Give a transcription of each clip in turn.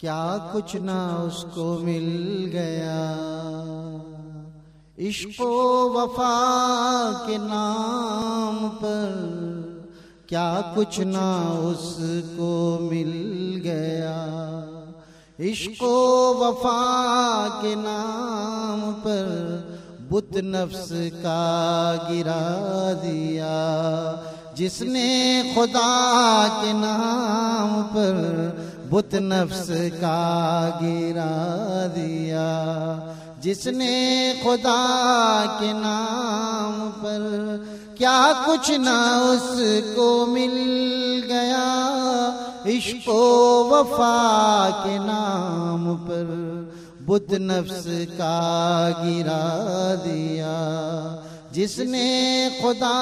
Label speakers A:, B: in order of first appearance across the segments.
A: کیا کچھ نہ اس کو مل گیا، عشق و وفا کے نام پر کیا کچھ نہ اس کو مل گیا، عشق و وفا کے نام پر بت نفس کا گرا دیا، جس نے خدا کے نام پر بت نفس کا گرا دیا، جس نے خدا کے نام پر کیا کچھ نہ اس کو مل گیا، عشق و وفا کے نام پر بت نفس کا گرا دیا، جس نے خدا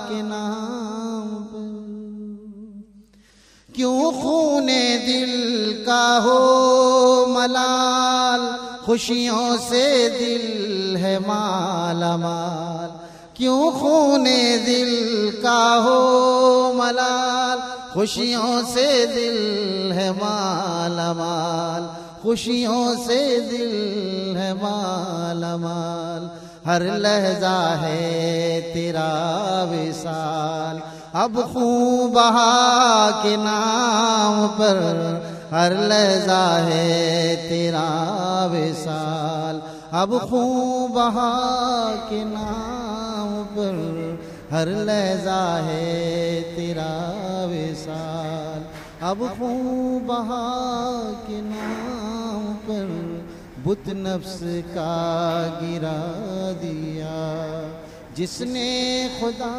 A: کے نام پر کیوں خون دل کا ہو ملال، خوشیوں سے دل ہے مالا مال، کیوں خون دل کا ہو ملال، خوشیوں سے دل ہے مالا مال، خوشیوں سے دل ہے مالا مال، ہر لحظہ ہے تیرا وصال، اب خون بہا کے نام پر ہر لحظہ ہے تیرا وصال، اب خون بہا کے نام پر ہر لحظہ ہے تیرا وصال، اب خون بہا کے نام پر بت نفس کا گرا دیا، جس نے خدا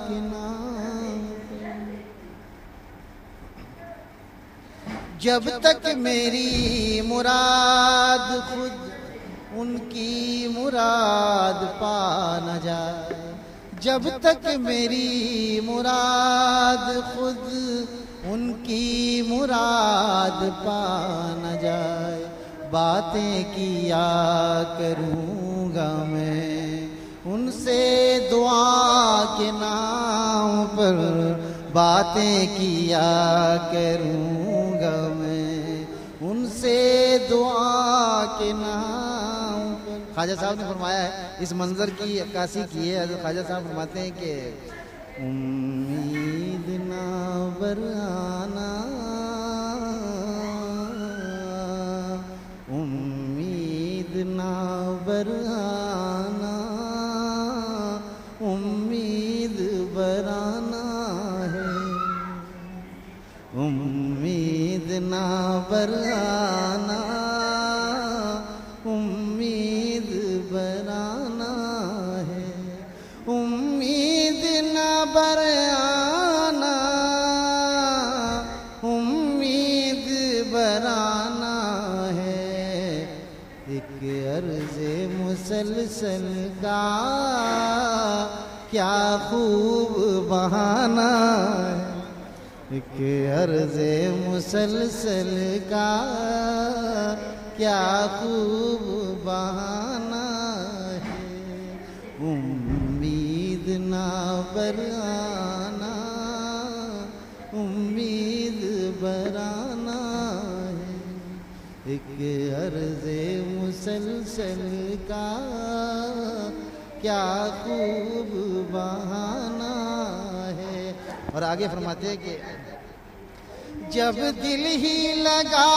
A: کے نام پر جب تک میری مراد خود ان کی مراد پا نہ جائے، جب تک میری مراد خود ان کی مراد پا نہ جائے، باتیں کیا کروں گا میں ان سے دعا کے نام پر، باتیں کیا کروں گا میں ان سے دعا کے نام پر۔ خواجہ صاحب نے فرمایا ہے، اس منظر کی عکاسی کی ہے حضرت خواجہ صاحب فرماتے ہیں کہ امید نہ برانا، امید نہ برانا، امید برانا ہے، امید نہ برانا، امید برانا ہے، امید نہ برانا، امید برانا ہے، ایک عرض مسلسل کا کیا خوب بہانہ ہے، ایک عرض مسلسل کا کیا خوب بہانہ ہے، امید نہ برانا، امید برانا ہے، ایک عرض مسلسل کا کیا خوب بہانہ ہے۔ اور آگے فرماتے ہیں کہ جب دل ہی لگا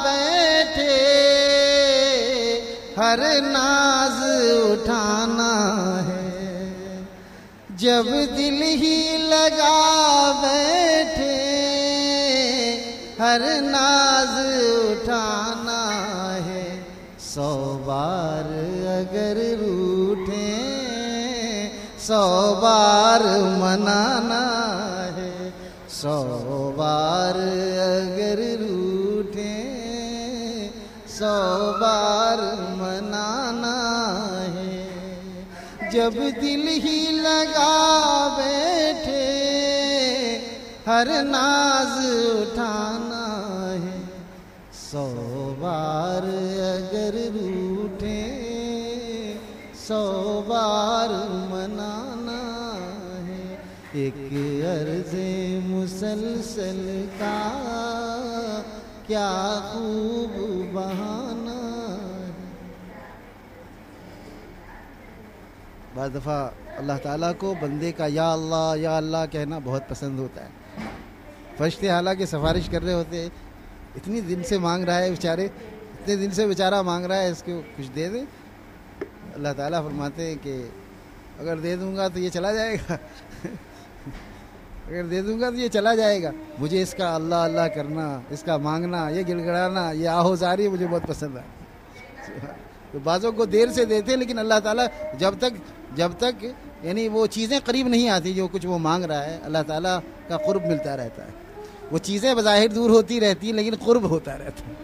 A: بیٹھے ہر ناز اٹھانا ہے، جب دل ہی لگا بیٹھے ہر ناز اٹھانا ہے، 100 بار اگر روٹھیں 100 بار منانا ہے، 100 بار اگر روٹھیں 100 بار منانا ہے، جب دل ہی لگا بیٹھے ہر ناز اٹھانا ہے، 100 بار اگر روٹھیں 100 بار منانا ہے، ایک عرض مسلسل کا کیا خوب بہانہ. بعض دفعہ اللہ تعالیٰ کو بندے کا یا اللہ کہنا بہت پسند ہوتا ہے. فرشتے حالانکہ سفارش کر رہے ہوتے ہیں، اتنی دن سے مانگ رہا ہے بیچارے، اتنے دن سے بیچارہ مانگ رہا ہے، اس کو کچھ دے دیں. اللہ تعالیٰ فرماتے ہیں کہ اگر دے دوں گا تو یہ چلا جائے گا اگر دے دوں گا تو یہ چلا جائے گا. مجھے اس کا اللہ اللہ کرنا، اس کا مانگنا، یہ گڑ گڑانا، یہ آہوزاری مجھے بہت پسند ہے. تو بعضوں کو دیر سے دیتے، لیکن اللہ تعالیٰ جب تک یعنی وہ چیزیں قریب نہیں آتی جو کچھ وہ مانگ رہا ہے، اللہ تعالیٰ کا قرب ملتا رہتا ہے. وہ چیزیں بظاہر دور ہوتی رہتی ہیں لیکن قرب ہوتا رہتا ہے.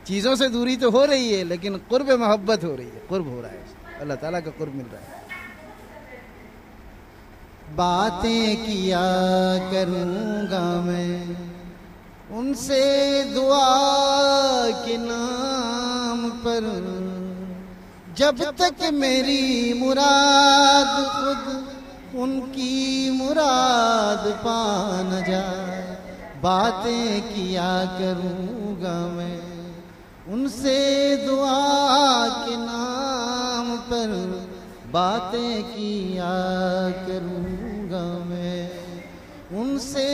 A: چیزوں سے دوری تو ہو رہی ہے لیکن قرب محبت ہو رہی ہے، قرب ہو رہا ہے، اللہ تعالیٰ کا قرب مل رہا ہے. باتیں کیا کروں گا میں ان سے دعا کے نام پر، جب تک میری مراد خود ان کی مراد پا نہ جائے. باتیں کیا کروں گا میں ان سے دعا کے نام پر، باتیں کیا کروں گا میں ان سے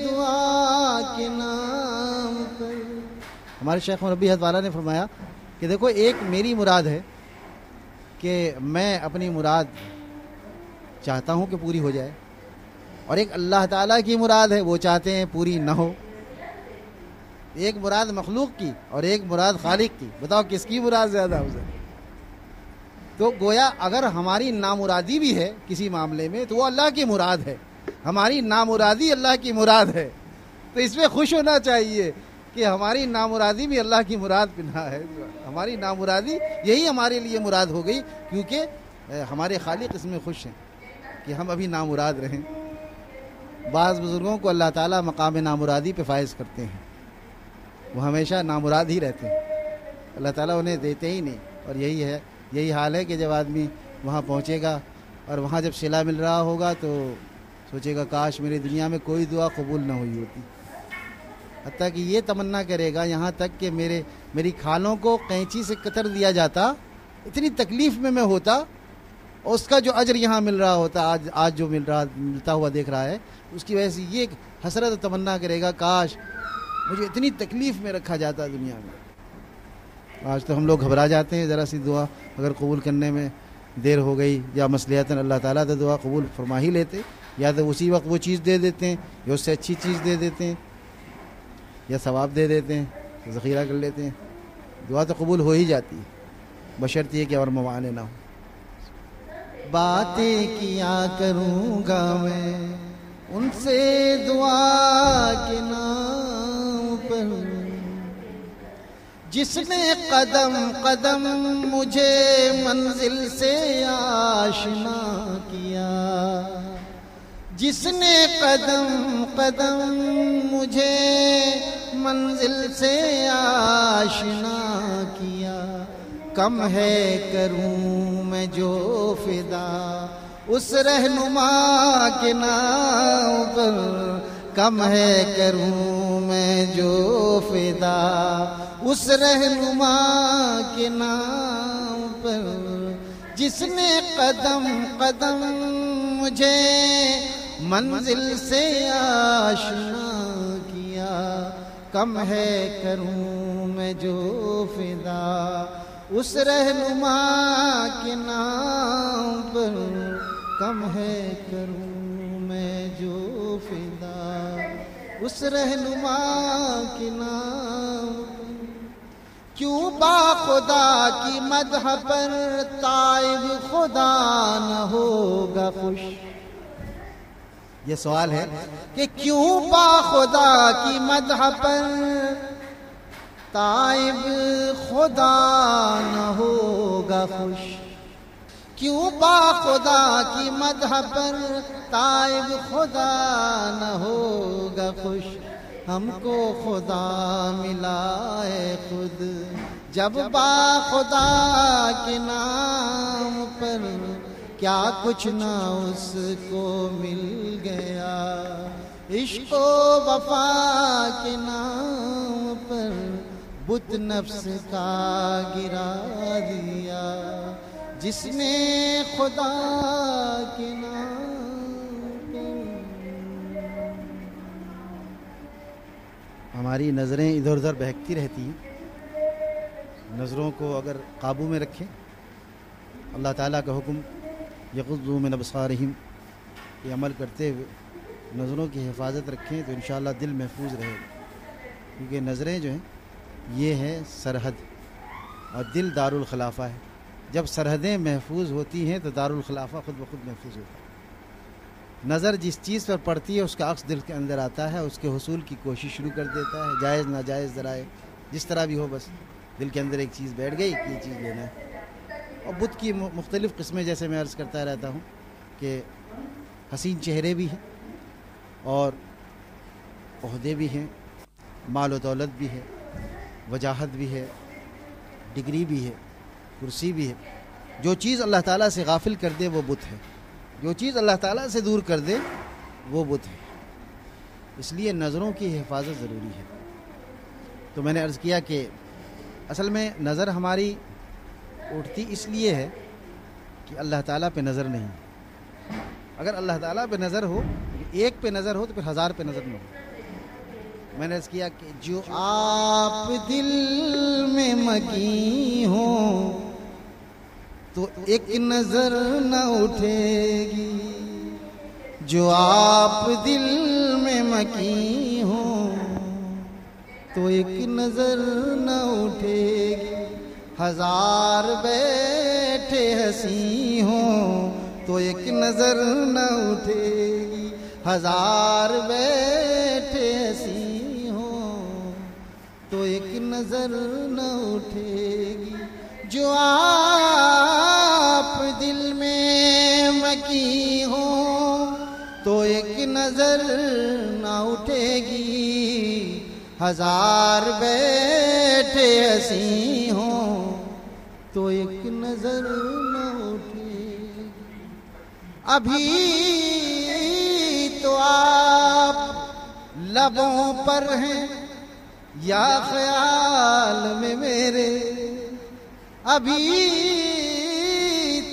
A: دعا کے نام پر. ہمارے شیخ مربی حضرت والا نے فرمایا کہ دیکھو، ایک میری مراد ہے کہ میں اپنی مراد چاہتا ہوں کہ پوری ہو جائے، اور ایک اللہ تعالیٰ کی مراد ہے، وہ چاہتے ہیں پوری نہ ہو. ایک مراد مخلوق کی اور ایک مراد خالق کی، بتاؤ کس کی مراد زیادہ ہو جائے؟ تو گویا اگر ہماری نامرادی بھی ہے کسی معاملے میں تو وہ اللہ کی مراد ہے، ہماری نامرادی اللہ کی مراد ہے. تو اس میں خوش ہونا چاہیے کہ ہماری نامرادی بھی اللہ کی مراد پنہا ہے. ہماری نامرادی یہی ہمارے لیے مراد ہو گئی، کیونکہ ہمارے خالق اس میں خوش ہیں کہ ہم ابھی نامراد رہیں. بعض بزرگوں کو اللہ تعالیٰ مقام نامرادی پہ فائز کرتے ہیں، وہ ہمیشہ نامراد ہی رہتے ہیں، اللہ تعالیٰ انہیں دیتے ہی نہیں. اور یہی حال ہے کہ جب آدمی وہاں پہنچے گا اور وہاں جب صلہ مل رہا ہوگا تو سوچے گا کاش میری دنیا میں کوئی دعا قبول نہ ہوئی ہوتی. حتیٰ کہ یہ تمنا کرے گا یہاں تک کہ میری کھالوں کو قینچی سے کتر دیا جاتا، اتنی تکلیف میں ہوتا، اور اس کا جو اجر یہاں مل رہا ہوتا، آج جو ملتا ہوا دیکھ رہا ہے، اس کی وجہ سے یہ ایک حسرت و تمنا کرے گا کاش مجھے اتنی تکلیف میں رکھا جاتا دنیا میں. آج تو ہم لوگ گھبرا جاتے ہیں، ذرا سی دعا اگر قبول کرنے میں دیر ہو گئی یا مصلحتاً اللہ تعالیٰ تو دعا قبول فرما ہی لیتے، یا تو اسی وقت وہ چیز دے دیتے ہیں یا اس سے اچھی چیز دے دیتے ہیں یا ثواب دے دیتے ہیں، ذخیرہ کر لیتے ہیں. دعا تو قبول ہو ہی جاتی ہے، بشرط یہ کہ اور موانے نہ ہو. باتیں کیا کروں گا میں ان سے دعا کے نام پر، جس نے قدم قدم مجھے منزل سے آشنا کیا، جس نے قدم قدم مجھے منزل سے آشنا کیا. کم ہے کروں میں جو فدا اس رہنما کے نام پر، کم ہے کروں میں جو فدا اس رہنما کے نام پر، جس نے قدم قدم مجھے منزل سے آشنا کیا. کم ہے کروں میں جو فدا اس رہنما کے نام پر، کم ہے کروں میں جو فدا اس رہنما کے نام پر. کیوں با خدا کی مدح پر تائب خدا نہ ہوگا خوش. یہ سوال ہے کہ کیوں با خدا کی مدح پر تائب خدا نہ ہوگا خوش. کیوں با خدا کی مدح پر تائب خدا نہ ہوگا خوش. ہم کو خدا ملا ہے خود جب با خدا کے نام پر، کیا کچھ نہ اس کو مل گیا. عشق و وفا کے نام پر بت نفس کا گرا دیا، جس نے خدا کے نام پر۔ ہماری نظریں ادھر ادھر بہکتی رہتی ہیں، نظروں کو اگر قابو میں رکھیں، اللہ تعالیٰ کا حکم یغضوا من ابصارہم یہ عمل کرتے ہوئے نظروں کی حفاظت رکھیں تو انشاءاللہ دل محفوظ رہے گا، کیونکہ نظریں جو ہیں یہ ہے سرحد، اور دل دارالخلافہ ہے۔ جب سرحدیں محفوظ ہوتی ہیں تو دارالخلافہ خود بخود محفوظ ہوتا ہے۔ نظر جس چیز پر پڑتی ہے اس کا عکس دل کے اندر آتا ہے، اس کے حصول کی کوشش شروع کر دیتا ہے، جائز ناجائز ذرائع جس طرح بھی ہو، بس دل کے اندر ایک چیز بیٹھ گئی کہ یہ چیز لینا ہے۔ اور بت کی مختلف قسمیں، جیسے میں عرض کرتا رہتا ہوں کہ حسین چہرے بھی ہیں، اور عہدے بھی ہیں، مال و دولت بھی ہے، وجاہت بھی ہے، ڈگری بھی ہے، کرسی بھی ہے۔ جو چیز اللہ تعالیٰ سے غافل کر دے وہ بت ہے، جو چیز اللہ تعالیٰ سے دور کر دے وہ بت ہے۔ اس لیے نظروں کی حفاظت ضروری ہے۔ تو میں نے عرض کیا کہ اصل میں نظر ہماری اٹھتی اس لیے ہے کہ اللہ تعالیٰ پہ نظر نہیں۔ اگر اللہ تعالیٰ پہ نظر ہو، ایک پہ نظر ہو تو پھر 1000 پہ نظر نہ ہو۔ میں نے عرض کیا کہ جو آپ دل میں مکی ہو تو ایک نظر نہ اٹھے گی، جو آپ دل میں مکی ہو تو ایک نظر نہ اٹھے گی، 1000 بیٹھے ہنسی ہوں تو ایک نظر نہ اٹھے گی، 1000 بیٹھے ہنسی ہوں تو ایک نظر نہ اٹھے گی، جو آپ دل میں مکی ہو تو ایک نظر نہ اٹھے گی، 1000 بیٹھے ہنسی ہوں تو ایک نظر نہ اٹھے گی۔ ابھی تو آپ لبوں پر ہیں یا خیال میں میرے، ابھی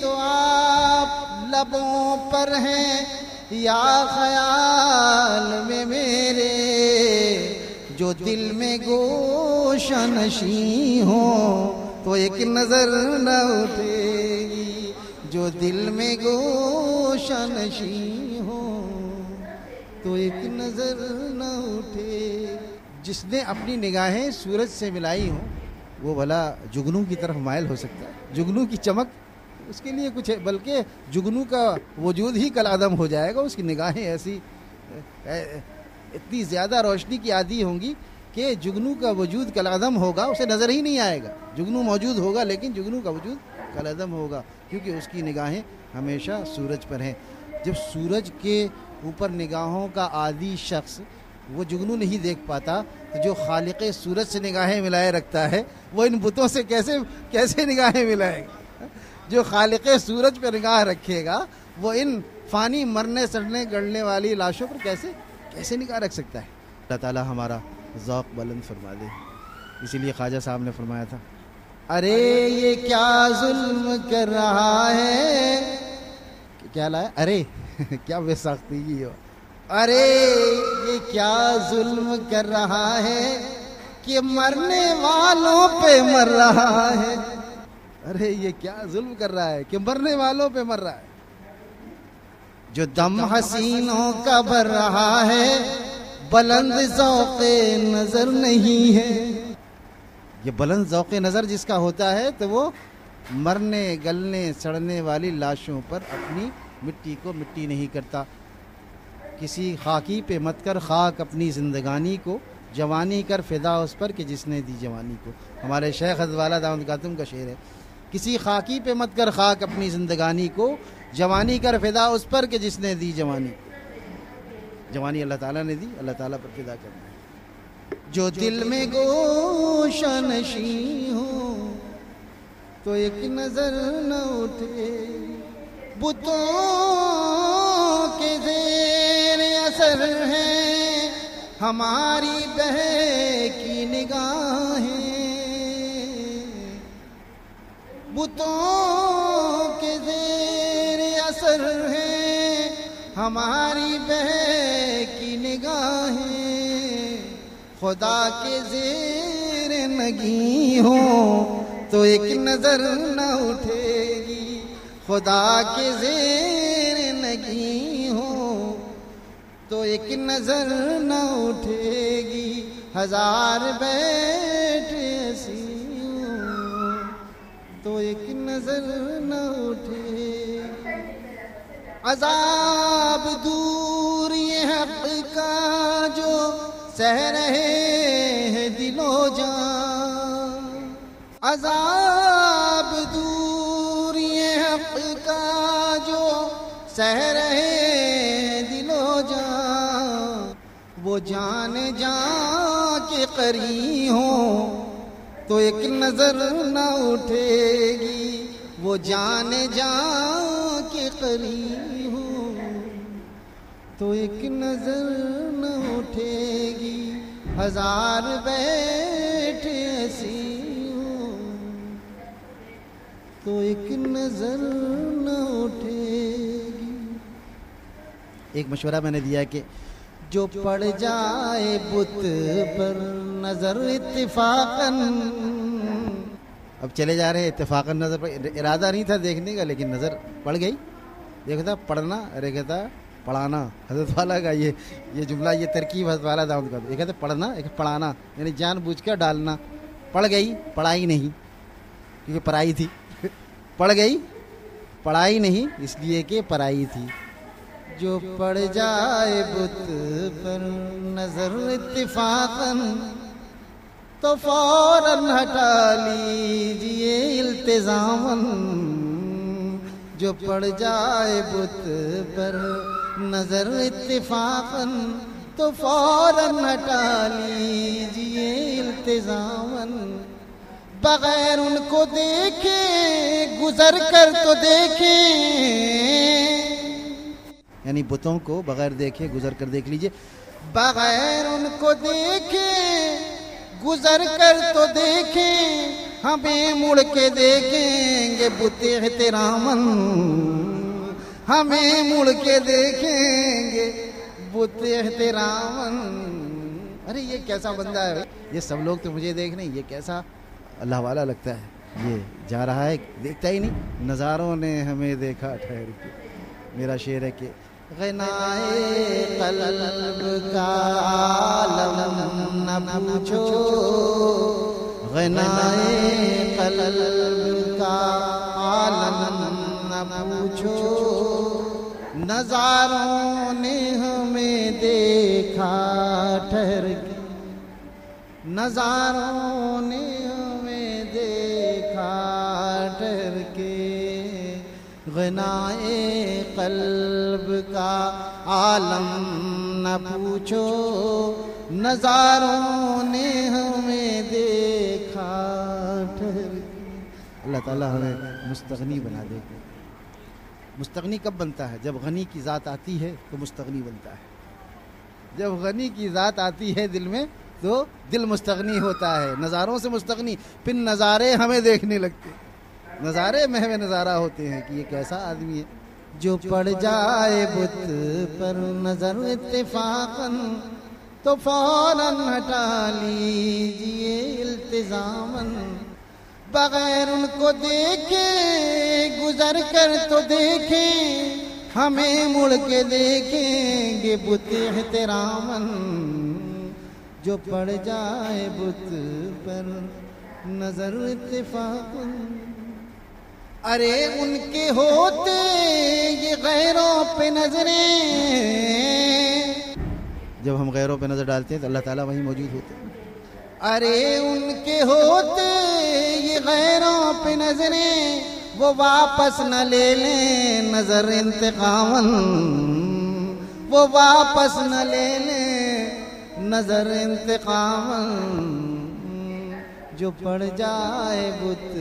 A: تو آپ لبوں پر ہیں یا خیال میں میرے، جو دل میں گوشہ نشیں ہوں تو ایک نظر نہ اٹھے گی، جو دل میں گوشہ نشیں ہوں تو ایک نظر نہ اٹھے۔ جس نے اپنی نگاہیں سورج سے ملائی ہوں وہ بھلا جگنو کی طرف مائل ہو سکتا ہے؟ جگنو کی چمک اس کے لیے کچھ ہے، بلکہ جگنو کا وجود ہی کل عدم ہو جائے گا۔ اس کی نگاہیں ایسی اتنی زیادہ روشنی کی عادی ہوں گی کہ جگنو کا وجود کل عدم ہوگا، اسے نظر ہی نہیں آئے گا۔ جگنو موجود ہوگا لیکن جگنو کا وجود کل عدم ہوگا، کیونکہ اس کی نگاہیں ہمیشہ سورج پر ہیں۔ جب سورج کے اوپر نگاہوں کا عادی شخص وہ جگنو نہیں دیکھ پاتا تو جو خالق سورج سے نگاہیں ملائے رکھتا ہے وہ ان بتوں سے کیسے نگاہیں ملائے گا؟ جو خالق سورج پہ نگاہ رکھے گا وہ ان فانی مرنے سڑنے گڑنے والی لاشوں پر کیسے نگاہ رکھ سکتا ہے؟ اللہ تعالیٰ ہمارا ذوق بلند فرما دے۔ اسی لیے خواجہ صاحب نے فرمایا تھا، ارے یہ کیا ظلم کر رہا ہے، کیا لایا؟ ارے کیا بے ساختگی ہو، ارے یہ کیا ظلم کر رہا ہے کہ مرنے والوں پہ مر رہا ہے، ارے یہ کیا ظلم کر رہا ہے کہ مرنے والوں پہ مر رہا ہے، جو دم حسینوں کا بھر رہا ہے بلند ذوق نظر نہیں ہے۔ یہ بلند ذوق نظر جس کا ہوتا ہے تو وہ مرنے گلنے سڑنے والی لاشوں پر اپنی مٹی کو مٹی نہیں کرتا۔ کسی خاکی پہ مت کر خاک اپنی زندگانی کو، جوانی کر فدا اس پر کہ جس نے دی جوانی کو۔ ہمارے شیخ حضرت دامت قاتم کا شعر ہے، کسی خاکی پہ مت کر خاک اپنی زندگانی کو، جوانی کر فدا اس پر کہ جس نے دی جوانی کو۔ جوانی اللہ تعالیٰ نے دی، اللہ تعالیٰ پر فدا کرنا ہے۔ جو دل میں گوشہ نشیں ہو تو ایک نظر نہ اٹھے، بتوں کے زیر اثر ہیں ہماری بہکی نگاہیں بتوں کے زیر اثر ہیں، ہماری بہکی نگاہیں خدا کے زیر نگی ہوں تو ایک نظر نہ اٹھے گی، خدا کے زیر نگی ہوں تو ایک نظر نہ اٹھے گی، ہزار بیٹھ ایسی ہوں تو ایک نظر نہ اٹھے گی۔ عذاب دور یہ حق کا جو سہ رہے ہیں دل و جان، عذاب دور یہ حق کا جو سہ رہے ہیں دل و جان، وہ جان جان کے قریب ہوں تو ایک نظر نہ اٹھے گی، وہ جان جان کے قریب ہوں تو ایک نظر نہ اٹھے گی، ہزار بیٹھ ایسی ہوں تو ایک نظر نہ اٹھے گی۔ ایک مشورہ میں نے دیا کہ جو پڑ جائے بت پر نظر اتفاقاً، اب چلے جا رہے ہیں اتفاقاً نظر پر، ارادہ نہیں تھا دیکھنے کا لیکن نظر پڑ گئی، دیکھا تھا پڑھنا، دیکھا تھا پڑھانا، حضرت والا کا یہ جملہ، یہ ترکیب حضرت والا داؤد کا، ایک ہے پڑھنا ایک پڑھانا، یعنی جان بوجھ کر ڈالنا، پڑھ گئی پڑھائی نہیں کیونکہ پرائی تھی، پڑھ گئی پڑھائی نہیں اس لیے کہ پرائی تھی۔ جو پڑ جائے بت پر نظر اتفاقاً تو فوراً ہٹا لیجئے التزاماً، جو پڑ جائے بت پر نظر اتفاقاً تو فوراً ہٹا لیجئے التزاماً، بغیر ان کو دیکھے گزر کر تو دیکھیں، یعنی بتوں کو بغیر دیکھے گزر کر دیکھ لیجئے، بغیر ان کو دیکھے گزر کر تو دیکھیں، ہمیں مڑ کے دیکھیں گے بت احتراماً، ہمیں مڑ کے دیکھیں گے بت احتراماً۔ ارے یہ کیسا بندہ ہے، یہ سب لوگ تو مجھے دیکھ رہے ہیں، یہ کیسا اللہ والا لگتا ہے، یہ جا رہا ہے دیکھتا ہی نہیں، نظاروں نے ہمیں دیکھا ٹھہر کے۔ میرا شعر ہے کہ غنائے قلب کا عالم نہ پوچھو، غنائے قلب کا عالم نہ پوچھو، نظاروں نے ہمیں دیکھا ٹھہر کے، نظاروں نے ہمیں دیکھا ٹھہر کے، غنائے قلب کا عالم نہ پوچھو، نظاروں نے ہمیں دیکھا ٹھہر کے۔ اللہ تعالیٰ ہمیں مستغنی بنا دے۔ مستغنی کب بنتا ہے؟ جب غنی کی ذات آتی ہے تو مستغنی بنتا ہے، جب غنی کی ذات آتی ہے دل میں تو دل مستغنی ہوتا ہے، نظاروں سے مستغنی، پھر نظارے ہمیں دیکھنے لگتے، نظارے محو نظارہ ہوتے ہیں کہ یہ کیسا آدمی ہے۔ جو پڑ جائے بت پر نظر اتفاقاً تو فوراً ہٹا لیجئے التزاماً، بغیر ان کو دیکھے گزر کر تو دیکھیں، ہمیں مڑ کے دیکھیں گے بت احتراماً، جو پڑ جائے بت پر نظر اتفاقاً۔ ارے ان کے ہوتے یہ غیروں پہ نظریں، جب ہم غیروں پہ نظر ڈالتے ہیں تو اللہ تعالیٰ وہیں موجود ہوتے ہیں۔ ارے ان کے ہوتے یہ غیروں پہ نظریں، وہ واپس نہ لے لیں نظر انتقاماً، وہ واپس نہ لے لیں نظر انتقاماً، جو پڑ جائے بت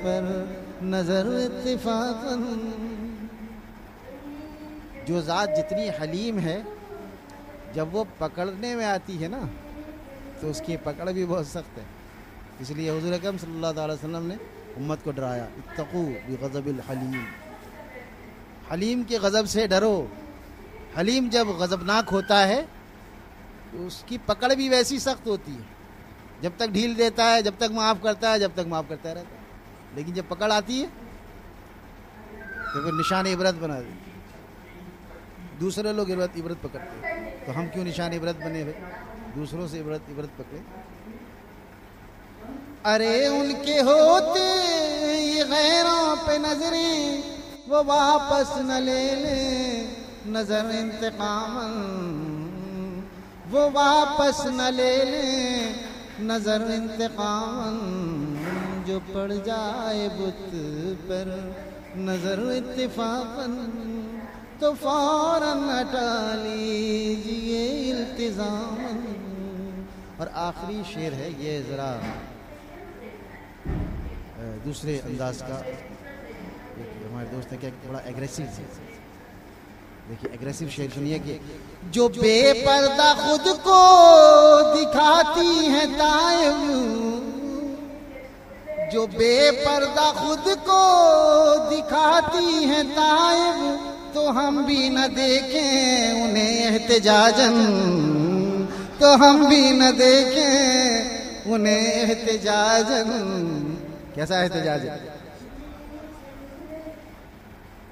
A: پر نظر اتفاقاً۔ جو ذات جتنی حلیم ہے، جب وہ پکڑنے میں آتی ہے نا تو اس کی پکڑ بھی بہت سخت ہے. اس لیے حضور اکرم صلی اللہ تعالی وسلم نے امت کو ڈرایا, اتقوا بغضب الحلیم, حلیم کے غضب سے ڈرو. حلیم جب غضبناک ہوتا ہے تو اس کی پکڑ بھی ویسی سخت ہوتی ہے, جب تک ڈھیل دیتا ہے, جب تک معاف کرتا ہے, جب تک معاف کرتا رہتا ہے, لیکن جب پکڑ آتی ہے تو پھر نشان عبرت بنا دیتی. دوسرے لوگ عبرت پکڑتے ہیں تو ہم کیوں نشان عبرت بنے ہوئے, دوسروں سے عبرت پکڑے. ارے ان کے ہوتے یہ غیروں پہ نظریں, وہ واپس نہ لے لیں نظر انتقاماً, وہ واپس نہ لے لیں نظر انتقاماً. جو پڑ جائے بت پر نظر اتفاقاً تو فوراً ہٹا لیجیے التزاماً. اور آخری شعر ہے یہ, ذرا دوسرے انداز کا. ہمارے دوست ہے کہ تھوڑا ایگریسو ہے. دیکھیے ایگریسو شعر سنیے کہ جو بے پردہ خود کو دکھاتی ہیں تائب, جو بے پردہ خود کو دکھاتی ہیں تائب, تو ہم بھی نہ دیکھیں انہیں احتجاجاً, تو ہم بھی نہ دیکھیں انہیں احتجاجاً. کیسا احتجاج ہے؟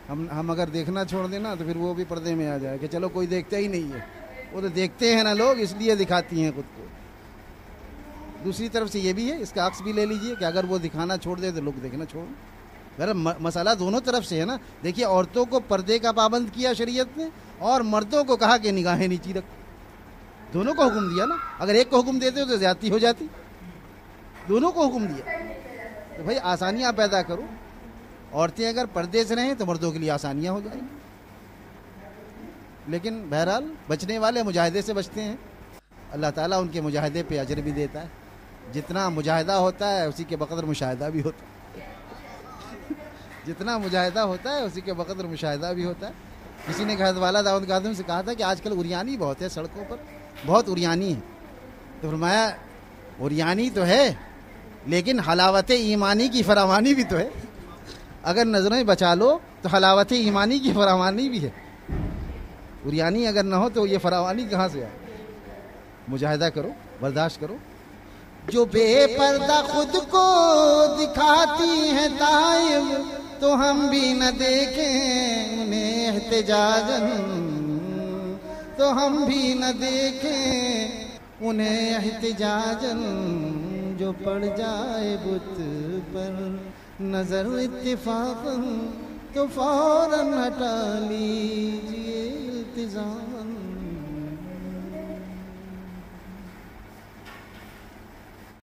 A: ہم اگر دیکھنا چھوڑ دیں نا تو پھر وہ بھی پردے میں آ جائے کہ چلو کوئی دیکھتا ہی نہیں ہے. وہ تو دیکھتے ہیں نا لوگ, اس لیے دکھاتی ہیں خود کو. دوسری طرف سے یہ بھی ہے, اس کا عکس بھی لے لیجئے کہ اگر وہ دکھانا چھوڑ دے تو لوگ دیکھنا چھوڑ دیں. مسئلہ دونوں طرف سے ہے نا. دیکھیے عورتوں کو پردے کا پابند کیا شریعت نے, اور مردوں کو کہا کہ نگاہیں نیچی رکھ. دونوں کو حکم دیا نا. اگر ایک کو حکم دیتے ہو تو زیادتی ہو جاتی, دونوں کو حکم دیا. تو بھائی آسانیاں پیدا کرو. عورتیں اگر پردے سے رہیں تو مردوں کے لیے آسانیاں ہو جائیں گی. لیکن بہرحال بچنے والے مجاہدے سے بچتے ہیں. اللہ تعالیٰ ان کے مجاہدے پہ اجر بھی دیتا ہے. جتنا مجاہدہ ہوتا ہے اسی کے بقدر مشاہدہ بھی ہوتا ہے. جتنا مجاہدہ ہوتا ہے اسی کے بقدر مشاہدہ بھی ہوتا ہے. کسی نے والا داؤد خادم سے کہا تھا کہ آج کل اریانی بہت ہے, سڑکوں پر بہت اریانی ہے. تو فرمایا اریانی تو ہے لیکن حلاوت ایمانی کی فراوانی بھی تو ہے. اگر نظریں بچا لو تو حلاوت ایمانی کی فراوانی بھی ہے. اریانی اگر نہ ہو تو یہ فراوانی کہاں سے آئے؟ مجاہدہ کرو, برداشت کرو. جو بے پردہ خود کو دکھاتی ہیں تائب, تو ہم بھی نہ دیکھیں انہیں احتجاجاً, تو ہم بھی نہ دیکھیں انہیں احتجاجاً. جو پڑ جائے بت پر نظر اتفاقاً تو فوراً ہٹا لیجیے التزام.